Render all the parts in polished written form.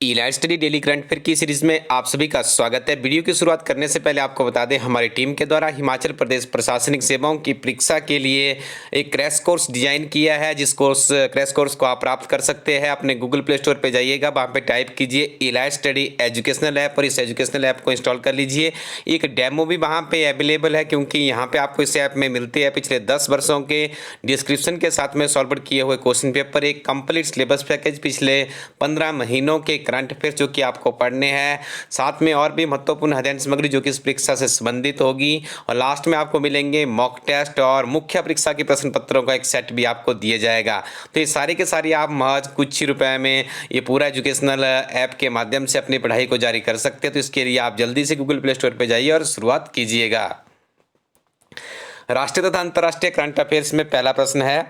Elite study daily current affair की series में आप सभी का स्वागत है। वीडियो की शुरुआत करने से पहले आपको बता दें, हमारी टीम के द्वारा हिमाचल प्रदेश प्रशासनिक सेवाओं की परीक्षा के लिए एक क्रैश कोर्स डिजाइन किया है। जिस क्रैश कोर्स को आप प्राप्त कर सकते हैं अपने गूगल प्ले स्टोर पे जाइएगा, वहाँ पे टाइप कीजिए इलाइट स्टडी एजुकेशनल ऐप और इस एजुकेशनल ऐप को इंस्टॉल कर लीजिए। एक डेमो भी वहाँ पे अवेलेबल है, क्योंकि यहाँ पे आपको इस ऐप में मिलते हैं पिछले 10 वर्षों के डिस्क्रिप्शन के साथ में सॉल्व किए हुए क्वेश्चन पेपर, एक कंप्लीट सिलेबस पैकेज, पिछले 15 महीनों के करंट अफेयर जो कि आपको पढ़ने हैं, साथ में और भी महत्वपूर्ण अध्ययन सामग्री जो कि इस परीक्षा से संबंधित होगी, और लास्ट में आपको मिलेंगे मॉक टेस्ट और मुख्य परीक्षा के प्रश्न पत्रों का एक सेट भी आपको दिया जाएगा। तो ये सारी के सारी आप महज कुछ ही रुपए में ये पूरा एजुकेशनल ऐप के माध्यम से अपनी पढ़ाई को जारी कर सकते हैं। तो इसके लिए आप जल्दी से गूगल प्ले स्टोर पर जाइए और शुरुआत कीजिएगा। राष्ट्रीय तथा अंतर्राष्ट्रीय करंट अफेयर्स में पहला प्रश्न है,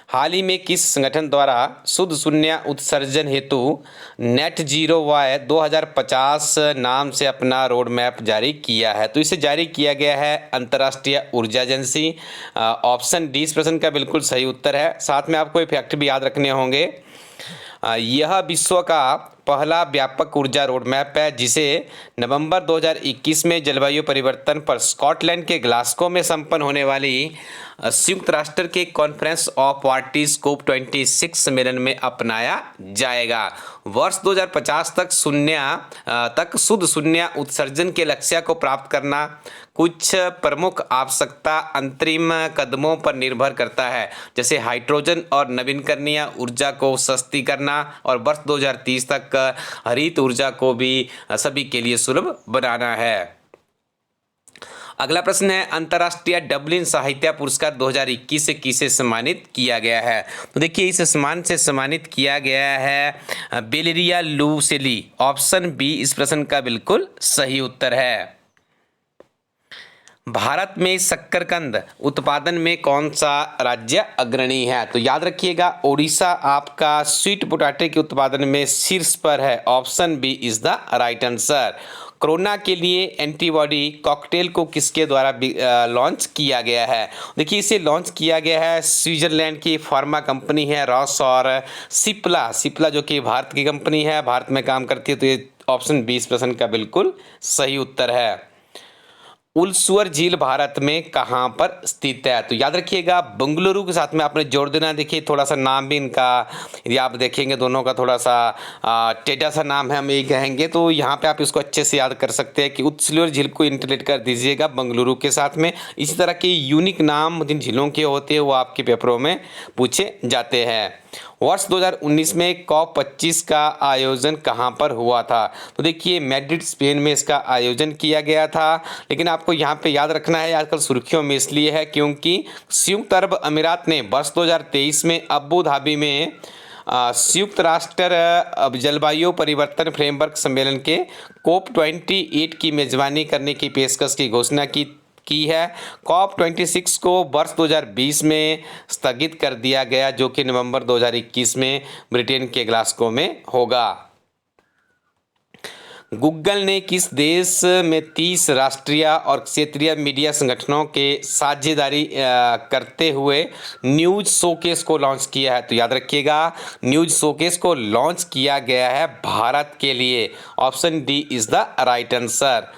हाल ही में किस संगठन द्वारा शुद्ध शून्य उत्सर्जन हेतु नेट जीरो वाय 2050 नाम से अपना रोड मैप जारी किया है? तो इसे जारी किया गया है अंतर्राष्ट्रीय ऊर्जा एजेंसी। ऑप्शन डी इस प्रश्न का बिल्कुल सही उत्तर है। साथ में आपको ये फैक्ट भी याद रखने होंगे। यह विश्व का पहला व्यापक ऊर्जा रोडमैप है, जिसे नवंबर 2021 में जलवायु परिवर्तन पर स्कॉटलैंड के ग्लासगो में संपन्न होने वाली संयुक्त राष्ट्र के कॉन्फ्रेंस ऑफ पार्टीज COP26 सम्मेलन में अपनाया जाएगा। वर्ष 2050 तक शुद्ध शून्य उत्सर्जन के लक्ष्य को प्राप्त करना कुछ प्रमुख आवश्यकता अंतरिम कदमों पर निर्भर करता है, जैसे हाइड्रोजन और नवीनकरणीय ऊर्जा को सस्ती करना और वर्ष 2030 तक हरित ऊर्जा को भी सभी के लिए सुलभ बनाना है। अगला प्रश्न है, अंतर्राष्ट्रीय डबलिन साहित्य पुरस्कार 2021 से किसे सम्मानित किया गया है? तो देखिए, इस सम्मान से सम्मानित किया गया है बेलेरिया लूसेली। ऑप्शन बी इस प्रश्न का बिल्कुल सही उत्तर है। भारत में शक्करकंद उत्पादन में कौन सा राज्य अग्रणी है? तो याद रखिएगा, ओडिशा आपका स्वीट पोटैटो के उत्पादन में शीर्ष पर है। Option B is the right answer. Corona के लिए एंटीबॉडी कॉकटेल को किसके द्वारा लॉन्च किया गया है? देखिए, इसे लॉन्च किया गया है स्विट्जरलैंड की फार्मा कंपनी है रॉस और सिप्ला जो कि भारत की कंपनी है, भारत में काम करती है। तो ये ऑप्शन 20% का बिल्कुल सही उत्तर है। उलसुअर झील भारत में कहाँ पर स्थित है? तो याद रखिएगा, बेंगलुरु के साथ में आपने जोड़ देना। देखिए, थोड़ा सा नाम भी इनका यदि आप देखेंगे दोनों का थोड़ा सा टेढ़ा सा नाम है, हम यही कहेंगे। तो यहाँ पे आप इसको अच्छे से याद कर सकते हैं कि उलसुअर झील को इंटरलेट कर दीजिएगा बेंगलुरु के साथ में। इसी तरह के यूनिक नाम जिन झीलों के होते हैं वो आपके पेपरों में पूछे जाते हैं। वर्ष 2019 में COP25 का आयोजन कहाँ पर हुआ था? तो देखिए, मैड्रिड स्पेन में इसका आयोजन किया गया था। लेकिन आपको यहाँ पे याद रखना है, आजकल सुर्खियों में इसलिए है क्योंकि संयुक्त अरब अमीरात ने वर्ष 2023 में अबू धाबी में संयुक्त राष्ट्र जलवायु परिवर्तन फ्रेमवर्क सम्मेलन के COP28 की मेजबानी करने की पेशकश की घोषणा की है। COP26 को वर्ष 2020 में स्थगित कर दिया गया, जो कि नवंबर 2021 में ब्रिटेन के ग्लासगो में होगा। गूगल ने किस देश में 30 राष्ट्रीय और क्षेत्रीय मीडिया संगठनों के साझेदारी करते हुए न्यूज शोकेस को लॉन्च किया है? तो याद रखिएगा, न्यूज शोकेस को लॉन्च किया गया है भारत के लिए। Option D is the right answer.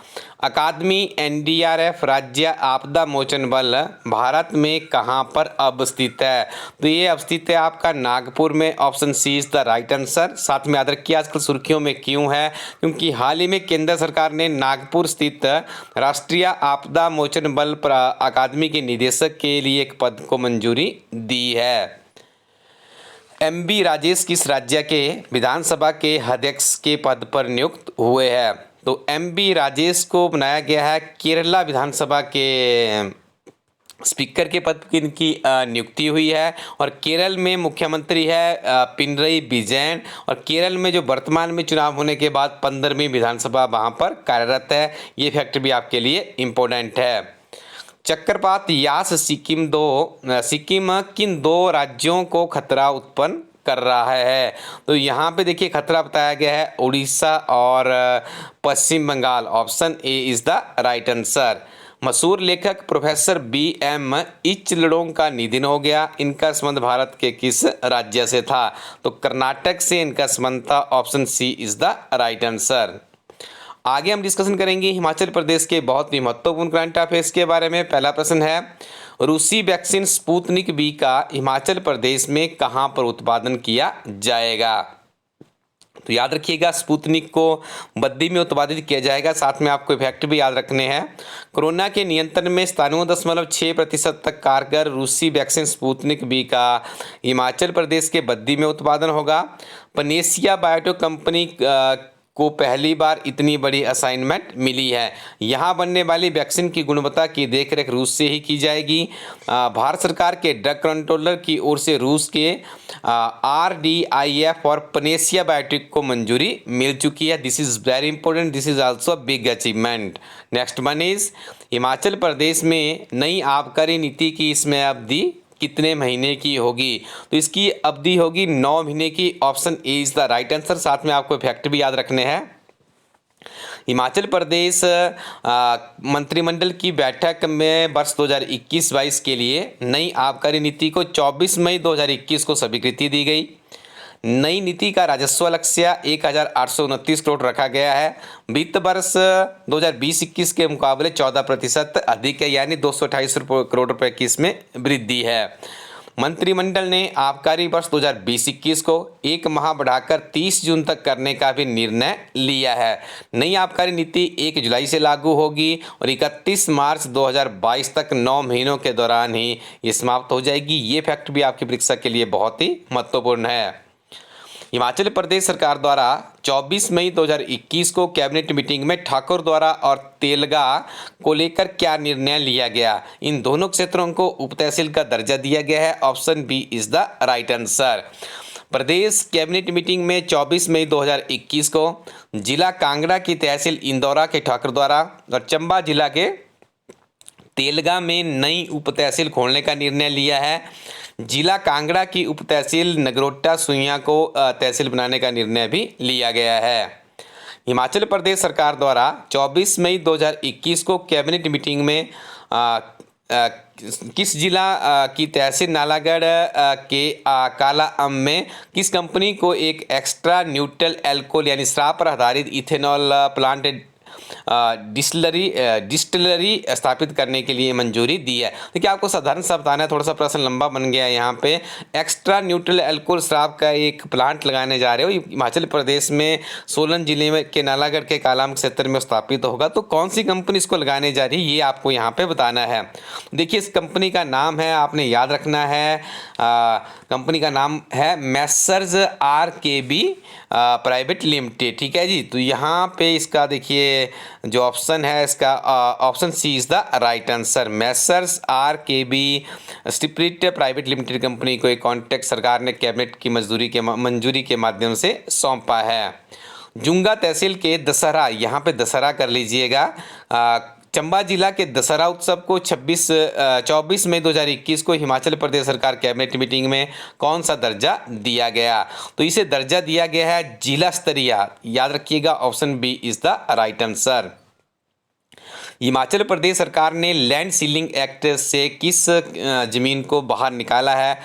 अकादमी NDRF राज्य आपदा मोचन बल भारत में कहाँ पर अवस्थित है? तो ये अवस्थित है आपका नागपुर में। Option C is the right answer. साथ में याद रखिए, आजकल सुर्खियों में क्यों है? क्योंकि हाल ही में केंद्र सरकार ने नागपुर स्थित राष्ट्रीय आपदा मोचन बल अकादमी के निदेशक के लिए एक पद को मंजूरी दी है। MB राजेश किस राज्य के विधानसभा के अध्यक्ष के पद पर नियुक्त हुए हैं? तो MB राजेश को बनाया गया है केरला विधानसभा के स्पीकर के पद की इनकी नियुक्ति हुई है। और केरल में मुख्यमंत्री है पिनरई विजयन। और केरल में जो वर्तमान में चुनाव होने के बाद 15वीं विधानसभा वहाँ पर कार्यरत है। ये फैक्ट भी आपके लिए इम्पोर्टेंट है। चक्रवात यास सिक्किम किन दो राज्यों को खतरा उत्पन्न कर रहा है? तो यहाँ पे देखिए, खतरा बताया गया है उड़ीसा और Paschim Bangal. Option A is the right answer. मशहूर लेखक प्रोफेसर B.M. इचलडोंग का निधन हो गया। इनका संबंध भारत के किस राज्य से था? तो कर्नाटक से इनका संबंध था। Option C is the right answer. आगे हम डिस्कशन करेंगे हिमाचल प्रदेश के बहुत ही महत्वपूर्ण करंट अफेयर्स के बारे में। पहला प्रश्न है, रूसी वैक्सीन स्पुतनिक V का हिमाचल प्रदेश में कहां पर उत्पादन किया जाएगा? तो याद रखिएगा, स्पुतनिक को बद्दी में उत्पादित किया जाएगा। साथ में आपको फैक्ट भी याद रखने हैं। कोरोना के नियंत्रण में 97.6% तक कारगर रूसी वैक्सीन स्पुतनिक V का हिमाचल प्रदेश के बद्दी में उत्पादन होगा। पनेसिया बायोटेक कंपनी को पहली बार इतनी बड़ी असाइनमेंट मिली है। यहाँ बनने वाली वैक्सीन की गुणवत्ता की देखरेख रूस से ही की जाएगी। भारत सरकार के ड्रग कंट्रोलर की ओर से रूस के RDIF और पनेसिया बायोटेक को मंजूरी मिल चुकी है। This is very important, this is also big achievement. Next one is, Himachal Pradesh में नई आबकारी नीति की इसमें अवधि कितने महीने की होगी? तो इसकी अवधि होगी 9 महीने की। Option A is the right answer. साथ में आपको फैक्ट भी याद रखने हैं। हिमाचल प्रदेश मंत्रिमंडल की बैठक में वर्ष 2021-22 के लिए नई आबकारी नीति को 24 मई 2021 को स्वीकृति दी गई। नई नीति का राजस्व लक्ष्य 1829 करोड़ रखा गया है। वित्त वर्ष 2020-21 के मुकाबले 14% अधिक है, यानी 228 करोड़ रुपए की इसमें वृद्धि है। मंत्रिमंडल ने आबकारी वर्ष 2020-21 को एक माह बढ़ाकर 30 जून तक करने का भी निर्णय लिया है। नई आबकारी नीति 1 जुलाई से लागू होगी और 31 मार्च 2022 तक 9 महीनों के दौरान ही ये समाप्त हो जाएगी। ये फैक्ट भी आपकी परीक्षा के लिए बहुत ही महत्वपूर्ण है। हिमाचल प्रदेश सरकार द्वारा 24 मई 2021 को कैबिनेट मीटिंग में ठाकुर द्वारा और तेलगा को लेकर क्या निर्णय लिया गया? इन दोनों क्षेत्रों को उप तहसील का दर्जा दिया गया है। Option B is the right answer. प्रदेश कैबिनेट मीटिंग में 24 मई 2021 को जिला कांगड़ा की तहसील इंदौरा के ठाकुर द्वारा और चंबा जिला के तेलगा में नई उप तहसील खोलने का निर्णय लिया है। जिला कांगड़ा की उप तहसील नगरोटा सुइयां को तहसील बनाने का निर्णय भी लिया गया है। हिमाचल प्रदेश सरकार द्वारा 24 मई 2021 को कैबिनेट मीटिंग में किस जिला की तहसील नालागढ़ के काला अम में किस कंपनी को एक एक्स्ट्रा न्यूट्रल एल्कोहल यानी शराब पर आधारित इथेनॉल प्लांट डिस्टिलरी स्थापित करने के लिए मंजूरी दी है? देखिए, आपको साधारण सा बताना है, थोड़ा सा प्रश्न लंबा बन गया है यहाँ पे। एक्स्ट्रा न्यूट्रल एल्कोहल शराब का एक प्लांट लगाने जा रहे हो, हिमाचल प्रदेश में सोलन जिले में के नालागढ़ के कालाम क्षेत्र में स्थापित होगा। तो कौन सी कंपनी इसको लगाने जा रही है, ये आपको यहाँ पे बताना है। देखिए, इस कंपनी का नाम है, आपने याद रखना है, कंपनी का नाम है मैसर्स RKB प्राइवेट लिमिटेड। ठीक है जी। तो यहाँ पे इसका देखिए जो ऑप्शन है, इसका option C is the right answer. Messrs RKB स्टिप्रिट प्राइवेट लिमिटेड कंपनी को एक कॉन्ट्रैक्ट सरकार ने कैबिनेट की मंजूरी के माध्यम से सौंपा है। जुंगा तहसील के दशहरा, यहाँ पे दशहरा कर लीजिएगा, चंबा जिला के दशहरा उत्सव को 24 मई 2021 को हिमाचल प्रदेश सरकार कैबिनेट मीटिंग में कौन सा दर्जा दिया गया? तो इसे दर्जा दिया गया है जिला स्तरीय। याद रखिएगा, option B is the right answer. Himachal Pradesh सरकार ने लैंड सीलिंग एक्ट से किस जमीन को बाहर निकाला है?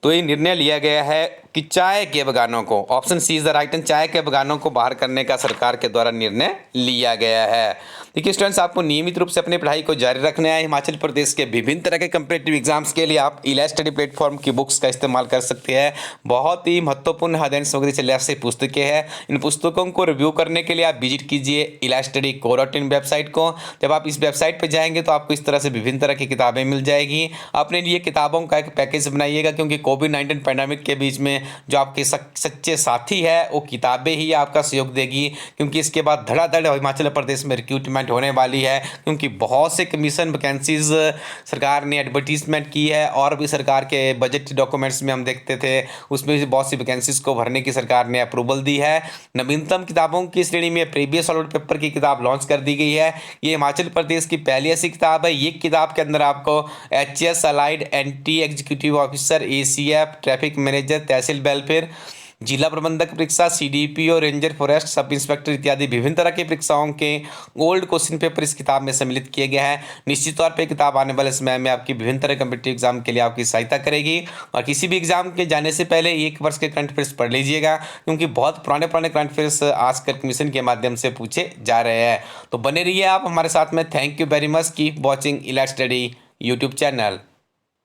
तो ये निर्णय लिया गया है कि चाय के बगानों को, option C is the right answer, चाय के बगानों को बाहर करने का सरकार के द्वारा निर्णय लिया गया है। देखिए स्टूडेंट्स, आपको नियमित रूप से अपनी पढ़ाई को जारी रखना है। हिमाचल प्रदेश के विभिन्न तरह के कम्पिटिटिव एग्जाम्स के लिए आप इलाज स्टडी प्लेटफॉर्म की बुक्स का इस्तेमाल कर सकते हैं। बहुत ही महत्वपूर्ण अध्ययन सामग्री से लैस से पुस्तकें हैं। इन पुस्तकों को रिव्यू करने के लिए आप विजिट कीजिए इलाज स्टडी co.in वेबसाइट को। जब आप इस वेबसाइट पर जाएंगे तो आपको इस तरह से विभिन्न तरह की किताबें मिल जाएगी। अपने लिए किताबों का एक पैकेज बनाइएगा, क्योंकि कोविड-19 पैंडेमिक के बीच में जो आपके सच्चे साथी है वो किताबें ही आपका सहयोग देगी, क्योंकि इसके बाद धड़ाधड़ हिमाचल प्रदेश में रिक्रूटमेंट होने वाली है। क्योंकि बहुत से कमीशन वैकेंसीज सरकार ने एडवर्टीजमेंट की है, और भी सरकार के बजट डॉक्यूमेंट्स में हम देखते थे, उसमें भी बहुत सी वैकेंसीज को भरने की सरकार ने अप्रूवल दी है। नवीनतम किताबों की श्रेणी में प्रीवियस सॉलिड पेपर की किताब लॉन्च कर दी गई है। ये हिमाचल प्रदेश की पहली ऐसी किताब है। ये किताब के अंदर आपको HS allied anti executive officer, ACF traffic manager, tehsil welfare, जिला प्रबंधक परीक्षा, सीडीपी और रेंजर फॉरेस्ट सब इंस्पेक्टर इत्यादि विभिन्न तरह की परीक्षाओं के ओल्ड क्वेश्चन पेपर इस किताब में सम्मिलित किए गए हैं। निश्चित तौर पे किताब आने वाले समय में आपकी विभिन्न तरह के कम्पिटिटिव एग्जाम के लिए आपकी सहायता करेगी। और किसी भी एग्जाम के जाने से पहले एक वर्ष के करंट अफेयर्स पढ़ लीजिएगा, क्योंकि बहुत पुराने करंट अफेयर्स आजकल कमीशन के माध्यम से पूछे जा रहे हैं। तो बने रहिए आप हमारे साथ में। Thank you very much, keep watching elite study YouTube channel.